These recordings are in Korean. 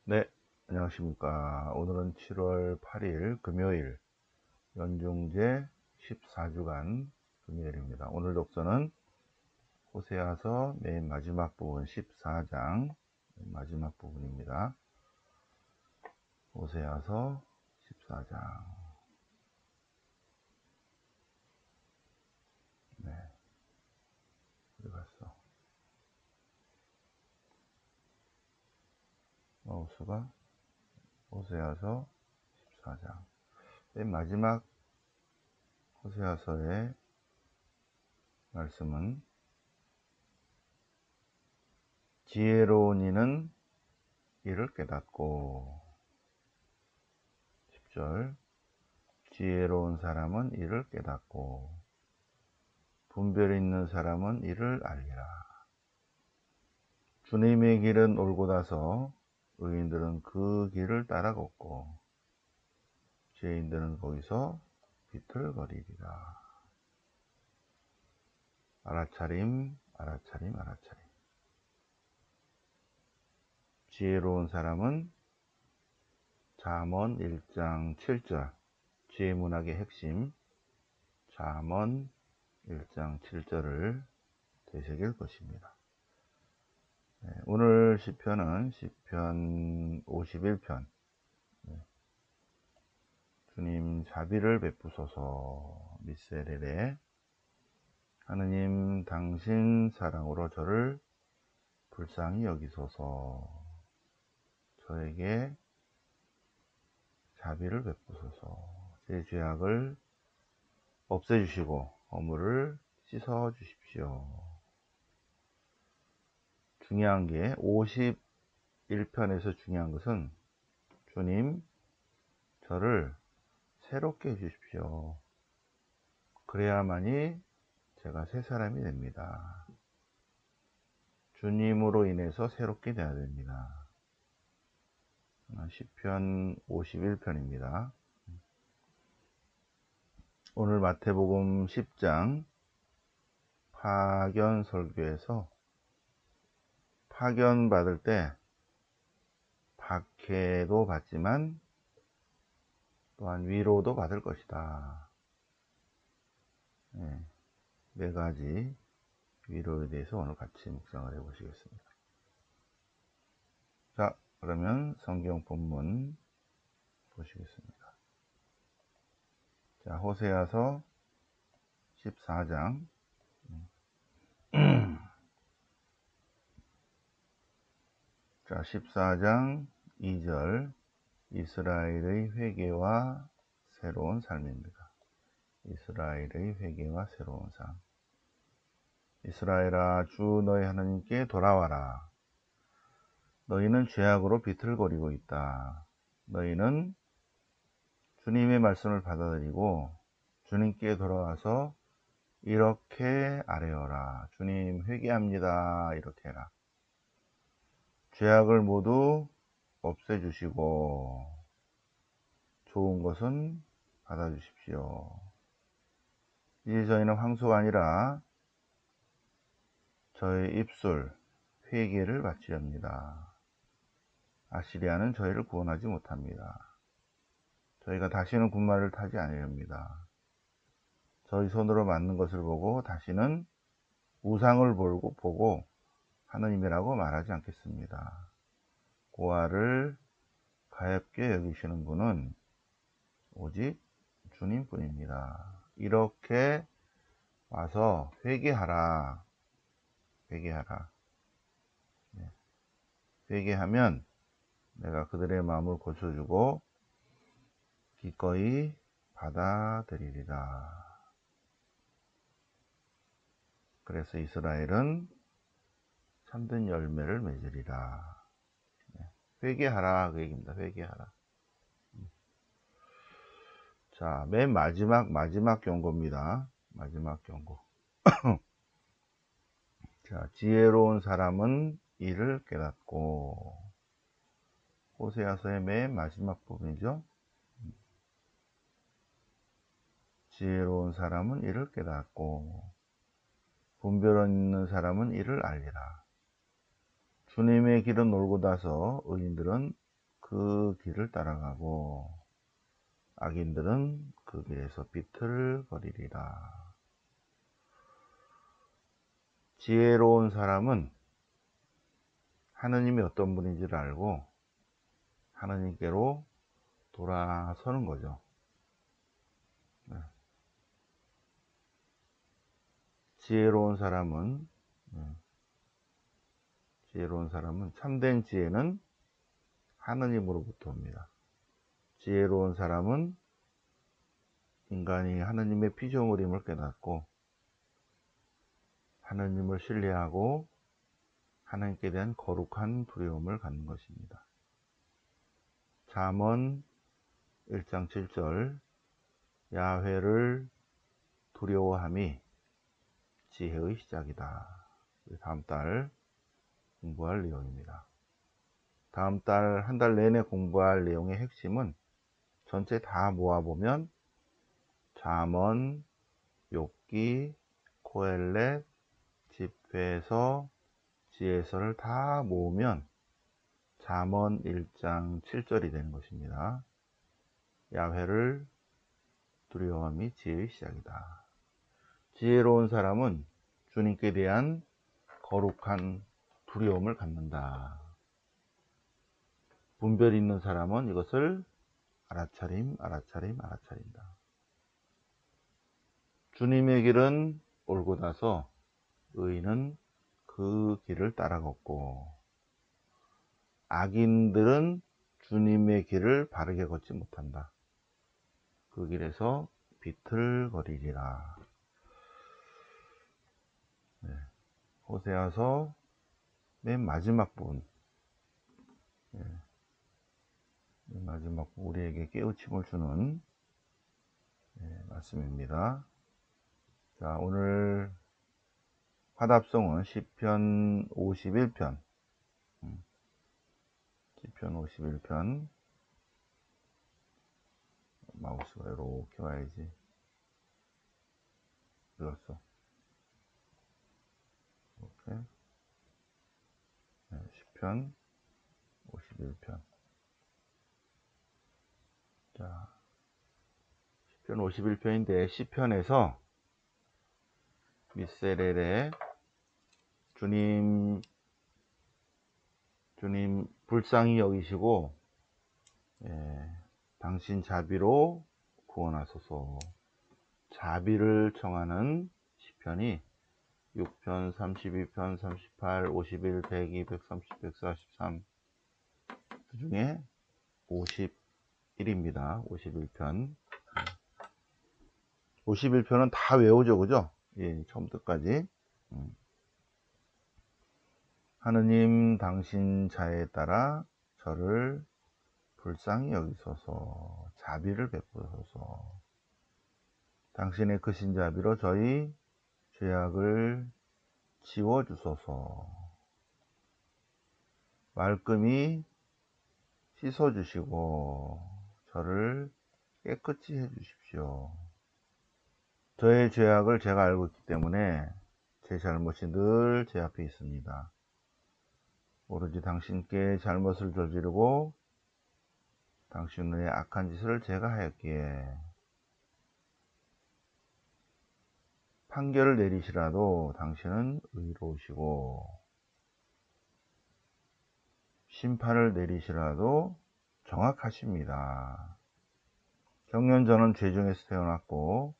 네, 안녕하십니까. 오늘은 7월 8일 금요일, 연중제 14주간 금요일입니다. 오늘 독서는 호세아서 맨 마지막 부분 14장 마지막 부분입니다. 호세아서 14장. 네, 어디 갔어? 마우스가 호세아서 14장. 맨 마지막 호세아서의 말씀은 지혜로운 이는 이를 깨닫고 10절 지혜로운 사람은 이를 깨닫고 분별 있는 사람은 이를 알리라. 주님의 길은 올곧아서 의인들은 그 길을 따라 걷고 죄인들은 거기서 비틀거리리라. 알아차림 알아차림 알아차림. 지혜로운 사람은 잠언 1장 7절 지혜문학의 핵심 잠언 1장 7절을 되새길 것입니다. 네, 오늘 시편은 시편 51편. 주님 자비를 베푸소서. 미세렐에 하느님 당신 사랑으로 저를 불쌍히 여기소서. 저에게 자비를 베푸소서. 제 죄악을 없애주시고 허물을 씻어주십시오. 중요한 게 51편에서 중요한 것은 주님 저를 새롭게 해주십시오. 그래야만이 제가 새 사람이 됩니다. 주님으로 인해서 새롭게 되어야 됩니다. 시편 51편입니다. 오늘 마태복음 10장 파견 설교에서 파견 받을 때 박해도 받지만 또한 위로도 받을 것이다. 네 가지 위로에 대해서 오늘 같이 묵상을 해 보시겠습니다. 자, 그러면 성경 본문 보시겠습니다. 자, 호세아서 14장 자, 14장 2절 이스라엘의 회개와 새로운 삶입니다. 이스라엘의 회개와 새로운 삶. 이스라엘아 주 너희 하나님께 돌아와라. 너희는 죄악으로 비틀거리고 있다. 너희는 주님의 말씀을 받아들이고 주님께 돌아와서 이렇게 아뢰어라. 주님 회개합니다. 이렇게 해라. 죄악을 모두 없애주시고 좋은 것은 받아주십시오. 이제 저희는 황소가 아니라 저의 입술 회개를 바치렵니다. 아시리아는 저희를 구원하지 못합니다. 저희가 다시는 군마를 타지 않으렵니다. 저희 손으로 만든 것을 보고 다시는 우상을 보고 하느님이라고 말하지 않겠습니다. 고아를 가엾게 여기시는 분은 오직 주님뿐입니다. 이렇게 와서 회개하라. 회개하라. 회개하면 내가 그들의 마음을 고쳐주고 기꺼이 받아들이리라. 그래서 이스라엘은 참된 열매를 맺으리라. 회개하라 그 얘기입니다. 회개하라. 자, 맨 마지막 경고입니다. 마지막 경고. 자, 지혜로운 사람은 이를 깨닫고. 호세아서의 맨 마지막 부분이죠. 지혜로운 사람은 이를 깨닫고 분별 있는 사람은 이를 알리라. 주님의 길은 올곧아서 의인들은 그 길을 따라가고 악인들은 그 길에서 비틀거리리라. 지혜로운 사람은 하느님이 어떤 분인지를 알고 하느님께로 돌아서는 거죠. 지혜로운 사람은 참된 지혜는 하느님으로부터 옵니다. 지혜로운 사람은 인간이 하느님의 피조물임을 깨닫고 하느님을 신뢰하고 하나님께 대한 거룩한 두려움을 갖는 것입니다. 잠언 1장 7절 야훼를 두려워함이 지혜의 시작이다. 다음 달 공부할 내용입니다. 다음 달 한 달 내내 공부할 내용의 핵심은 전체 다 모아보면 잠언, 욥기, 코엘렛, 집회서, 지혜서를 다 모으면 잠언 1장 7절이 되는 것입니다. 야훼를 두려워함이 지혜의 시작이다. 지혜로운 사람은 주님께 대한 거룩한 두려움을 갖는다. 분별 있는 사람은 이것을 알아차린다. 주님의 길은 옳고 나서 의인은 그 길을 따라 걷고 악인들은 주님의 길을 바르게 걷지 못한다. 그 길에서 비틀거리리라. 호세아서 맨 마지막 부분, 마지막 우리에게 깨우침을 주는 말씀입니다. 자, 오늘 화답송은 시편 51편, 시편 51편. 마우스가 이렇게 와야지. 눌렀어. 이렇게. 시편 51편. 자, 시편 51편인데 시편에서 미세렐의 주님 불쌍히 여기시고 당신 자비로 구원하소서. 자비를 청하는 시편이 6편, 32편, 38, 51, 102, 130, 143 그 중에 51입니다. 51편. 51편은 다 외우죠, 그죠? 예, 처음부터 끝까지. 하느님 당신 자에 따라 저를 불쌍히 여기소서. 자비를 베푸소서. 당신의 크신 자비로 저희 죄악을 지워주소서. 말끔히 씻어주시고 저를 깨끗이 해주십시오. 저의 죄악을 제가 알고 있기 때문에 제 잘못이 늘 제 앞에 있습니다. 오로지 당신께 잘못을 저지르고 당신 눈에 악한 짓을 제가 하였기에 판결을 내리시라도 당신은 의로우시고 심판을 내리시라도 정확하십니다. 경년 저는 죄 중에서 태어났고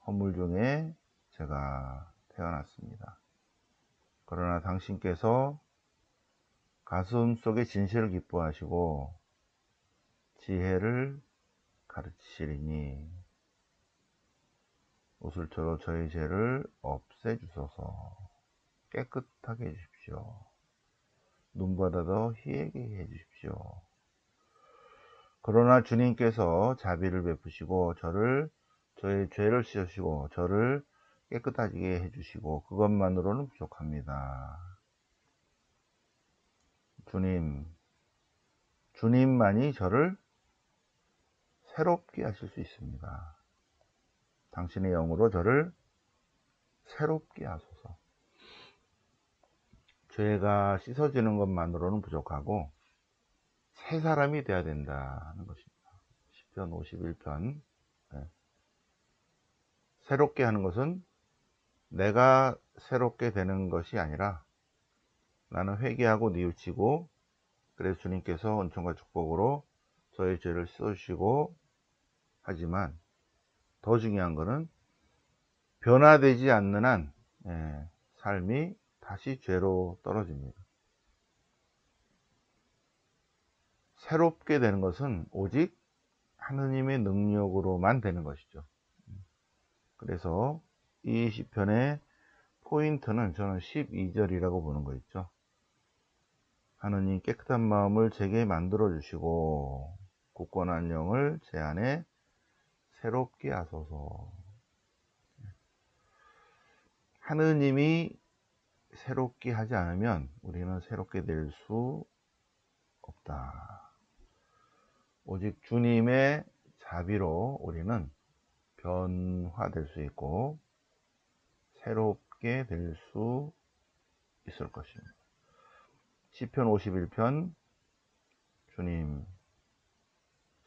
허물 중에 제가 태어났습니다. 그러나 당신께서 가슴 속에 진실을 기뻐하시고 지혜를 가르치시리니 우슬초로 저희 죄를 없애주소서. 깨끗하게 해주십시오. 눈보다도 희에게 해주십시오. 그러나 주님께서 자비를 베푸시고 저의 죄를 씻으시고 저를 깨끗하게 해주시고 그것만으로는 부족합니다. 주님만이 저를 새롭게 하실 수 있습니다. 당신의 영으로 저를 새롭게 하소서. 죄가 씻어지는 것만으로는 부족하고 새 사람이 돼야 된다는 것입니다. 시편 51편. 새롭게 하는 것은 내가 새롭게 되는 것이 아니라 나는 회개하고 뉘우치고, 그래서 주님께서 은총과 축복으로 저의 죄를 씻어주시고, 하지만 더 중요한 것은 변화되지 않는 한 삶이 다시 죄로 떨어집니다. 새롭게 되는 것은 오직 하느님의 능력으로만 되는 것이죠. 그래서 이 시편의 포인트는 저는 12절이라고 보는 거 있죠. 하느님 깨끗한 마음을 제게 만들어 주시고 굳건한 영을 제 안에 새롭게 하소서. 하느님이 새롭게 하지 않으면 우리는 새롭게 될 수 없다. 오직 주님의 자비로 우리는 변화될 수 있고 새롭게 될 수 있을 것입니다. 시편 51편, 주님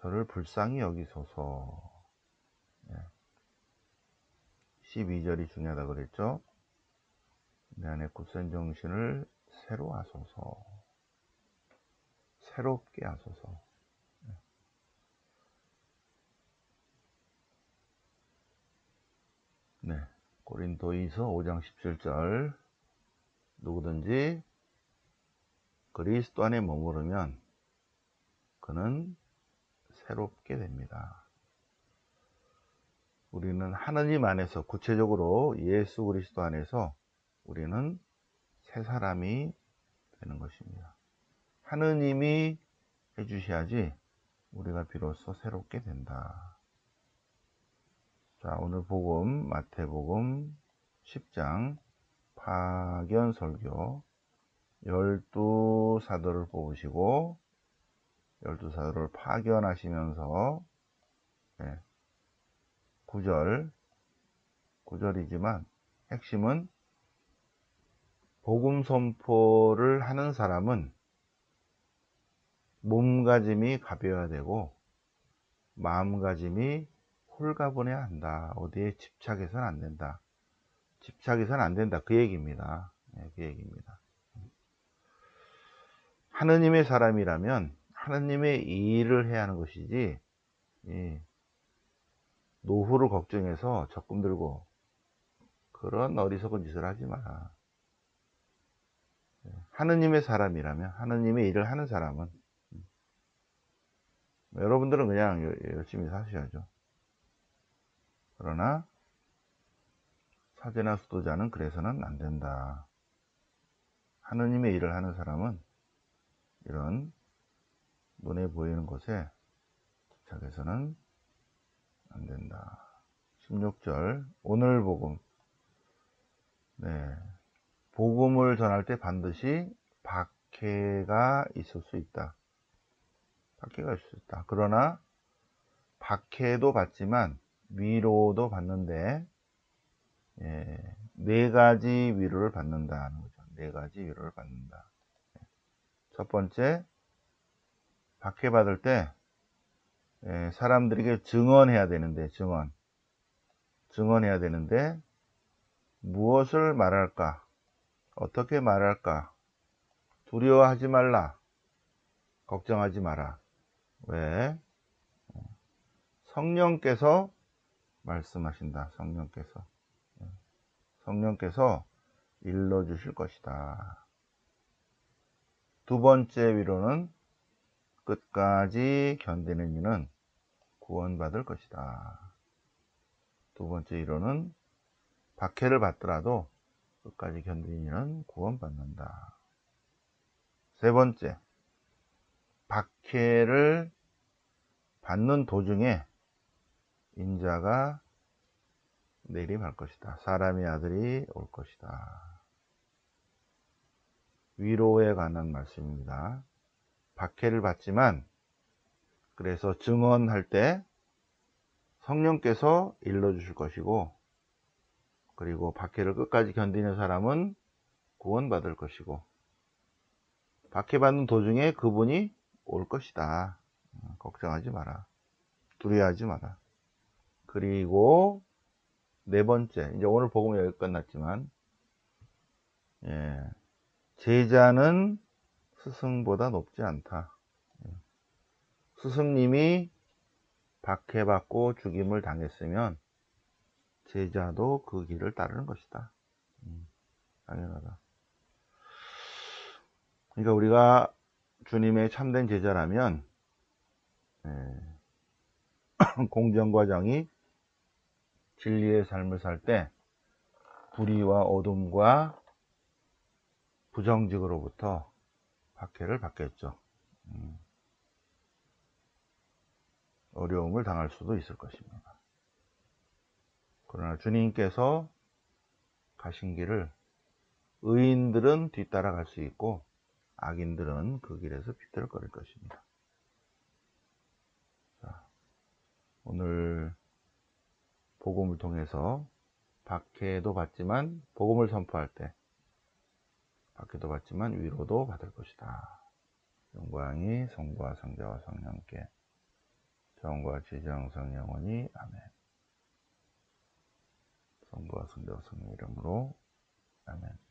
저를 불쌍히 여기소서. 12절이 중요하다 그랬죠. 내 안에 굳센 정신을 새로 하소서. 새롭게 하소서. 네, 고린도이서 5장 17절. 누구든지 그리스도 안에 머무르면 그는 새롭게 됩니다. 우리는 하느님 안에서, 구체적으로 예수 그리스도 안에서 우리는 새 사람이 되는 것입니다. 하느님이 해주셔야지 우리가 비로소 새롭게 된다. 자, 오늘 복음 마태복음 10장 파견 설교, 12사도를 뽑으시고 12사도를 파견하시면서 9절이지만 핵심은 복음 선포를 하는 사람은 몸가짐이 가벼워야 되고 마음가짐이 홀가분해야 한다. 어디에 집착해서는 안 된다. 집착해서는 안 된다. 그 얘기입니다. 그 얘기입니다. 하느님의 사람이라면 하느님의 일을 해야 하는 것이지, 노후를 걱정해서 적금 들고 그런 어리석은 짓을 하지 마라. 하느님의 사람이라면, 하느님의 일을 하는 사람은 여러분들은 그냥 열심히 사셔야죠. 그러나 사제나 수도자는 그래서는 안 된다. 하느님의 일을 하는 사람은 이런 눈에 보이는 것에 집착해서는 안 된다. 16절 오늘 복음. 복음을 전할 때 반드시 박해가 있을 수 있다. 박해가 있을 수 있다. 그러나 박해도 받지만 위로도 받는데, 네 가지 위로를 받는다는 거죠. 네 가지 위로를 받는다. 첫 번째, 박해받을 때 사람들에게 증언해야 되는데, 증언해야 되는데 무엇을 말할까? 어떻게 말할까? 두려워하지 말라. 걱정하지 마라. 왜? 성령께서 말씀하신다. 성령께서 일러주실 것이다. 두 번째 위로는 끝까지 견디는 이는 구원받을 것이다. 두 번째 위로는 박해를 받더라도 끝까지 견디는 이는 구원받는다. 세 번째, 박해를 받는 도중에 인자가 내림할 것이다. 사람의 아들이 올 것이다. 위로에 관한 말씀입니다. 박해를 받지만, 그래서 증언할 때 성령께서 일러주실 것이고, 그리고 박해를 끝까지 견디는 사람은 구원받을 것이고, 박해받는 도중에 그분이 올 것이다. 걱정하지 마라. 두려워하지 마라. 그리고 네 번째, 이제 오늘 복음은 여기 끝났지만, 예, 제자는 스승보다 높지 않다. 스승님이 박해받고 죽임을 당했으면 제자도 그 길을 따르는 것이다. 당연하다. 그러니까 우리가 주님의 참된 제자라면 공정과정이 진리의 삶을 살 때 불의와 어둠과 부정직으로부터 박해를 받겠죠. 어려움을 당할 수도 있을 것입니다. 그러나 주님께서 가신 길을 의인들은 뒤따라갈 수 있고 악인들은 그 길에서 비틀거릴 것입니다. 자, 오늘 복음을 통해서 박해도 받지만 복음을 선포할 때 박해도 받지만 위로도 받을 것이다. 영광이 성부와 성자와 성령께 영과 지정성 영원히 아멘. 성부와 성자와 성령 이름으로 아멘.